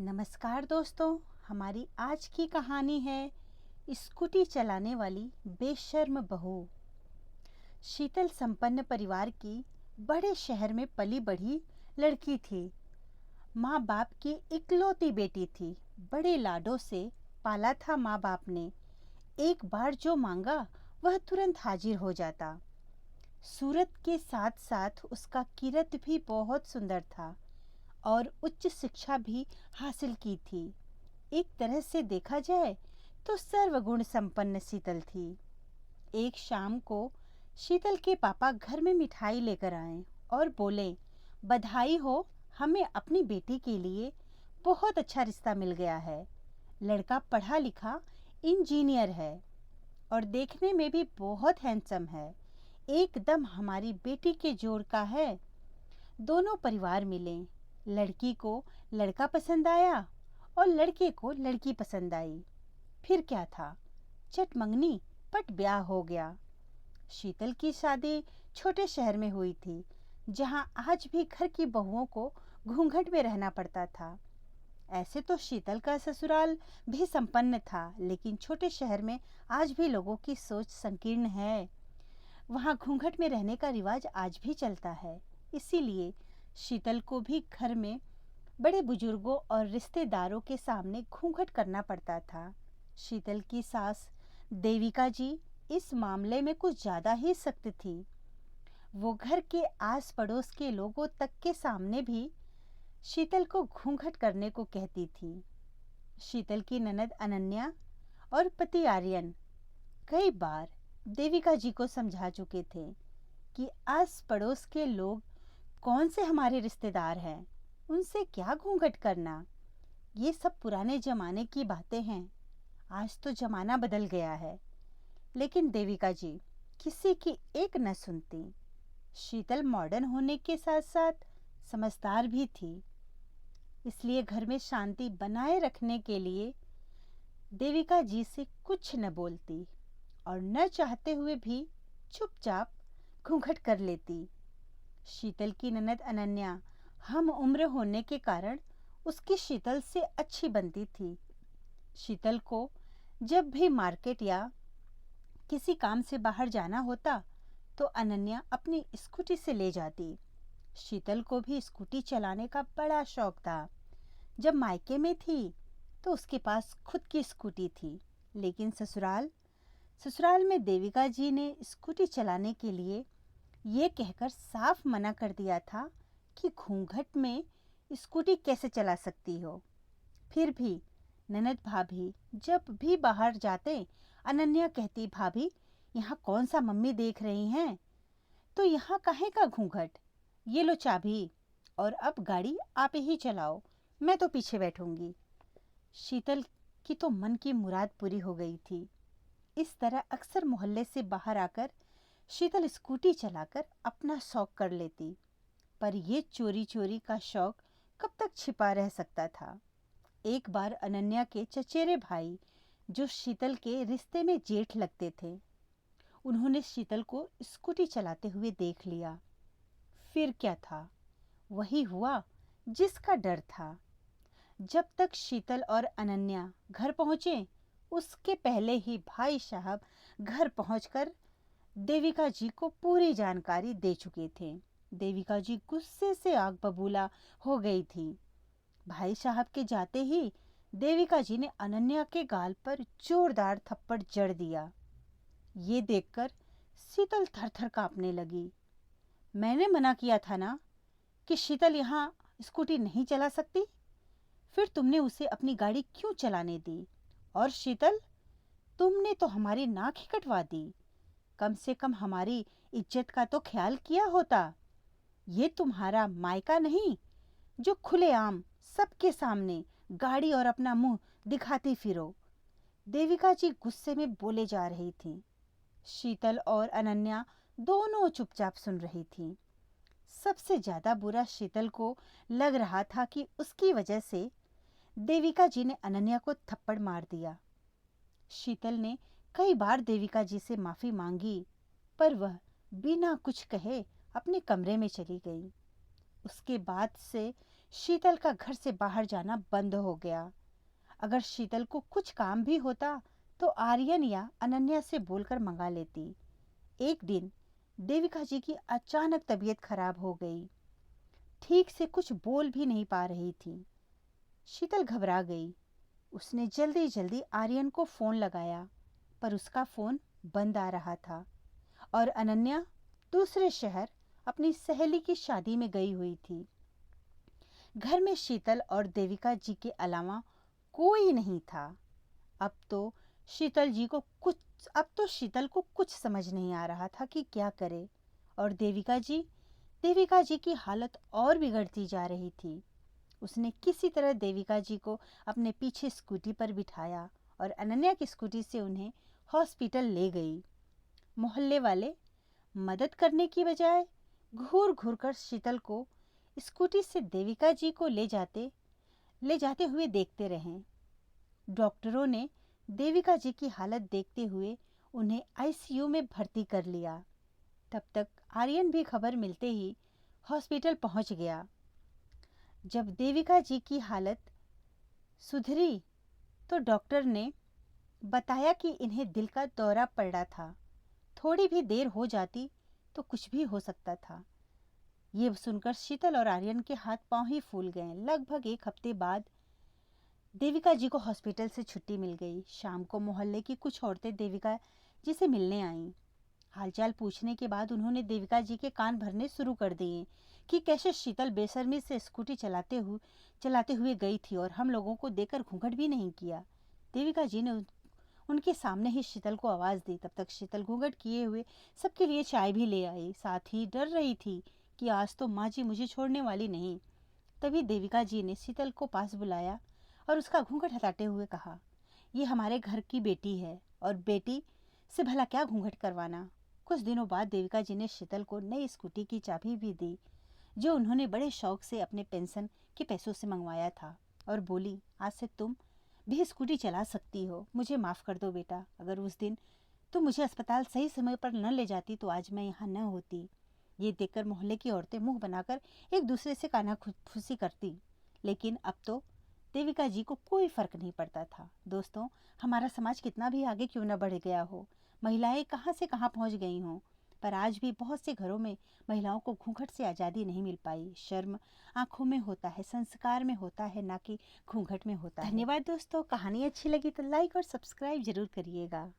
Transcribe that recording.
नमस्कार दोस्तों। हमारी आज की कहानी है स्कूटी चलाने वाली बेशर्म बहू। शीतल संपन्न परिवार की बड़े शहर में पली बढ़ी लड़की थी। माँ बाप की इकलौती बेटी थी। बड़े लाडों से पाला था माँ बाप ने। एक बार जो मांगा वह तुरंत हाजिर हो जाता। सूरत के साथ साथ उसका किरत भी बहुत सुंदर था और उच्च शिक्षा भी हासिल की थी। एक तरह से देखा जाए तो सर्वगुण संपन्न शीतल थी। एक शाम को शीतल के पापा घर में मिठाई लेकर आए और बोले, बधाई हो, हमें अपनी बेटी के लिए बहुत अच्छा रिश्ता मिल गया है। लड़का पढ़ा लिखा इंजीनियर है और देखने में भी बहुत हैंडसम है। एकदम हमारी बेटी के जोड़ का है। दोनों परिवार मिले। लड़की को लड़का पसंद आया और लड़के को लड़की पसंद आई। फिर क्या था, चट मंगनी पट ब्याह हो गया। शीतल की शादी छोटे शहर में हुई थी, जहां आज भी घर की बहुओं को घूंघट में रहना पड़ता था। ऐसे तो शीतल का ससुराल भी संपन्न था, लेकिन छोटे शहर में आज भी लोगों की सोच संकीर्ण है। वहां घूंघट में रहने का रिवाज आज भी चलता है। इसीलिए शीतल को भी घर में बड़े बुजुर्गों और रिश्तेदारों के सामने घूंघट करना पड़ता था। शीतल की सास देविका जी इस मामले में कुछ ज्यादा ही सख्त थी। वो घर के आस पड़ोस के लोगों तक के सामने भी शीतल को घूंघट करने को कहती थी। शीतल की ननद अनन्या और पति आर्यन कई बार देविका जी को समझा चुके थे कि आस पड़ोस के लोग कौन से हमारे रिश्तेदार हैं, उनसे क्या घूंघट करना। ये सब पुराने जमाने की बातें हैं। आज तो जमाना बदल गया है। लेकिन देविका जी किसी की एक न सुनती। शीतल मॉडर्न होने के साथ साथ समझदार भी थी। इसलिए घर में शांति बनाए रखने के लिए देविका जी से कुछ न बोलती और न चाहते हुए भी चुपचाप घूंघट कर लेती। शीतल की ननद अनन्या हम उम्र होने के कारण उसकी शीतल से अच्छी बनती थी। शीतल को जब भी मार्केट या किसी काम से बाहर जाना होता तो अनन्या अपनी स्कूटी से ले जाती। शीतल को भी स्कूटी चलाने का बड़ा शौक था। जब मायके में थी तो उसके पास खुद की स्कूटी थी, लेकिन ससुराल में देविका जी ने स्कूटी चलाने के लिए ये कहकर साफ मना कर दिया था कि घूंघट में स्कूटी कैसे चला सकती हो। फिर भी ननद भाभी जब भी बाहर जाते अनन्या कहती, भाभी यहाँ कौन सा मम्मी देख रही हैं, तो यहाँ काहे का घूंघट, ये लो चाबी और अब गाड़ी आप ही चलाओ, मैं तो पीछे बैठूंगी। शीतल की तो मन की मुराद पूरी हो गई थी। इस तरह अक्सर मोहल्ले से बाहर आकर शीतल स्कूटी चलाकर अपना शौक कर लेती। पर ये चोरी चोरी का शौक कब तक छिपा रह सकता था। एक बार अनन्या के चचेरे भाई, जो शीतल के रिश्ते में जेठ लगते थे, उन्होंने शीतल को स्कूटी चलाते हुए देख लिया। फिर क्या था, वही हुआ जिसका डर था। जब तक शीतल और अनन्या घर पहुंचे, उसके पहले ही भाई साहब घर पहुंचकर देविका जी को पूरी जानकारी दे चुके थे। देविका जी गुस्से से आग बबूला हो गई थी। भाई साहब के जाते ही देविका जी ने अनन्या के गाल पर जोरदार थप्पड़ जड़ दिया। ये देखकर शीतल थर-थर कांपने लगी। मैंने मना किया था ना कि शीतल यहाँ स्कूटी नहीं चला सकती, फिर तुमने उसे अपनी गाड़ी क्यों चलाने दी? और शीतल, तुमने तो हमारी नाक ही कटवा दी। कम से कम हमारी इज्जत का तो ख्याल किया होता। ये तुम्हारा मायका नहीं जो खुलेआम सबके सामने गाड़ी और अपना मुंह दिखाती फिरो। देविका जी गुस्से में बोले जा रही थीं। शीतल और अनन्या दोनों चुपचाप सुन रही थीं। सबसे ज्यादा बुरा शीतल को लग रहा था कि उसकी वजह से देविका जी ने अनन्या को थप्पड़ मार दिया। शीतल ने कई बार देविका जी से माफी मांगी, पर वह बिना कुछ कहे अपने कमरे में चली गई। उसके बाद से शीतल का घर से बाहर जाना बंद हो गया। अगर शीतल को कुछ काम भी होता तो आर्यन या अनन्या से बोलकर मंगा लेती। एक दिन देविका जी की अचानक तबीयत खराब हो गई। ठीक से कुछ बोल भी नहीं पा रही थी। शीतल घबरा गई। उसने जल्दी जल्दी आर्यन को फोन लगाया, पर उसका फोन बंद आ रहा था और अनन्या दूसरे शहर अपनी सहेली की शादी में गई हुई थी। घर में शीतल और देविका जी के अलावा कोई नहीं था। अब तो शीतल को कुछ समझ नहीं आ रहा था कि क्या करे। और देविका जी की हालत और बिगड़ती जा रही थी। उसने किसी तरह देविका जी को अपने पीछे स्कूटी पर बिठाया और अनन्या की स्कूटी से उन्हें हॉस्पिटल ले गई। मोहल्ले वाले मदद करने की बजाय घूर घूर कर शीतल को स्कूटी से देविका जी को ले जाते हुए देखते रहे। डॉक्टरों ने देविका जी की हालत देखते हुए उन्हें आईसीयू में भर्ती कर लिया। तब तक आर्यन भी खबर मिलते ही हॉस्पिटल पहुंच गया। जब देविका जी की हालत सुधरी तो डॉक्टर ने बताया कि इन्हें दिल का दौरा पड़ा था। थोड़ी भी देर हो जाती तो कुछ भी हो सकता था। ये सुनकर शीतल और आर्यन के हाथ पांव ही फूल गए। लगभग एक हफ्ते बाद देविका जी को हॉस्पिटल से छुट्टी मिल गई। शाम को मोहल्ले की कुछ औरतें देविका जी से मिलने आईं। हालचाल पूछने के बाद उन्होंने देविका जी के कान भरने शुरू कर दिए कि कैसे शीतल बेशर्मी से स्कूटी चलाते हुए गई थी और हम लोगों को देखकर घूंघट भी नहीं किया। देविका जी ने उनके सामने ही शीतल को आवाज़ दी। तब तक शीतल घूंघट किए हुए सबके लिए चाय भी ले आई। साथ ही डर रही थी कि आज तो माँ जी मुझे छोड़ने वाली नहीं। तभी देविका जी ने शीतल को पास बुलाया और उसका घूंघट हटाते हुए कहा, ये हमारे घर की बेटी है और बेटी से भला क्या घूंघट करवाना। कुछ दिनों बाद देविका जी ने शीतल को नई स्कूटी की चाबी भी दी, जो उन्होंने बड़े शौक से अपने पेंशन के पैसों से मंगवाया था, और बोली, आज से तुम भी स्कूटी चला सकती हो। मुझे माफ़ कर दो बेटा, अगर उस दिन तुम मुझे अस्पताल सही समय पर न ले जाती तो आज मैं यहाँ न होती। ये देखकर मोहल्ले की औरतें मुंह बनाकर एक दूसरे से कानाफूसी करती, लेकिन अब तो देविका जी को कोई फर्क नहीं पड़ता था। दोस्तों, हमारा समाज कितना भी आगे क्यों न बढ़ गया हो, महिलाएं कहाँ से कहाँ पहुँच गई हों, पर आज भी बहुत से घरों में महिलाओं को घूंघट से आज़ादी नहीं मिल पाई। शर्म आंखों में होता है, संस्कार में होता है, ना कि घूंघट में होता है। धन्यवाद दोस्तों। कहानी अच्छी लगी तो लाइक और सब्सक्राइब जरूर करिएगा।